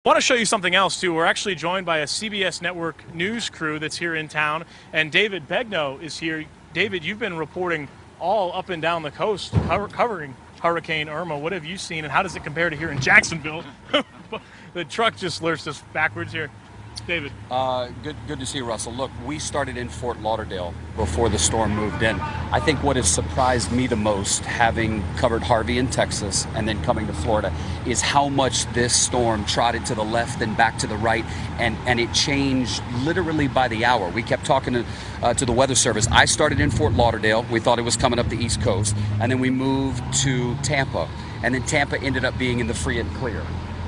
I want to show you something else too. We're actually joined by a CBS Network news crew that's here in town, and David Begnaud is here. David, you've been reporting all up and down the coast, covering Hurricane Irma. What have you seen, and how does it compare to here in Jacksonville? The truck just lurched us backwards here. David. Good to see you, Russell. Look, we started in Fort Lauderdale before the storm moved in. I think what has surprised me the most, having covered Harvey in Texas and then coming to Florida, is how much this storm trotted to the left and back to the right, and it changed literally by the hour. We kept talking to the Weather Service. I started in Fort Lauderdale. We thought it was coming up the East Coast, and then we moved to Tampa, and then Tampa ended up being in the free and clear.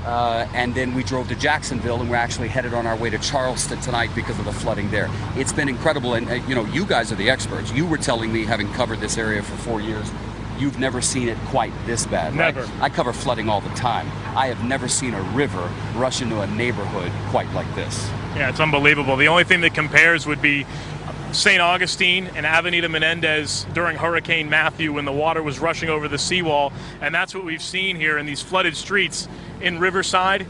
And then we drove to Jacksonville, and we're actually headed on our way to Charleston tonight because of the flooding there. It's been incredible, and you guys are the experts. You were telling me, having covered this area for 4 years, you've never seen it quite this bad, right? Never. I cover flooding all the time. I have never seen a river rush into a neighborhood quite like this. Yeah, it's unbelievable. The only thing that compares would be St. Augustine and Avenida Menendez during Hurricane Matthew, when the water was rushing over the seawall, and that's what we've seen here in these flooded streets in Riverside.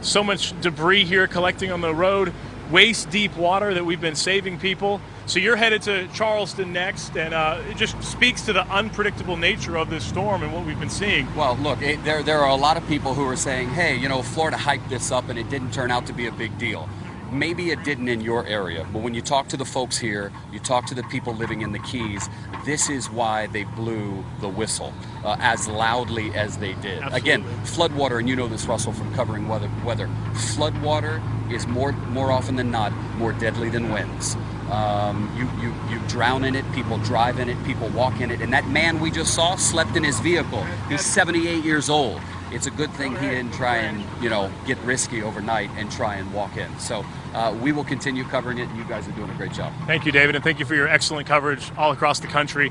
So much debris here collecting on the road, waist-deep water that we've been saving people. So you're headed to Charleston next, and it just speaks to the unpredictable nature of this storm and what we've been seeing. Well, look, there are a lot of people who are saying, hey, Florida hyped this up and it didn't turn out to be a big deal. Maybe it didn't in your area, but when you talk to the folks here, you talk to the people living in the Keys, this is why they blew the whistle as loudly as they did. Absolutely. Again, floodwater, and you know this, Russell, from covering weather. Floodwater is more often than not more deadly than winds. You drown in it, people drive in it, people walk in it, and that man we just saw slept in his vehicle. He's 78 years old. It's a good thing he didn't try and, get risky overnight and try and walk in. So we will continue covering it, and you guys are doing a great job. Thank you, David, and thank you for your excellent coverage all across the country.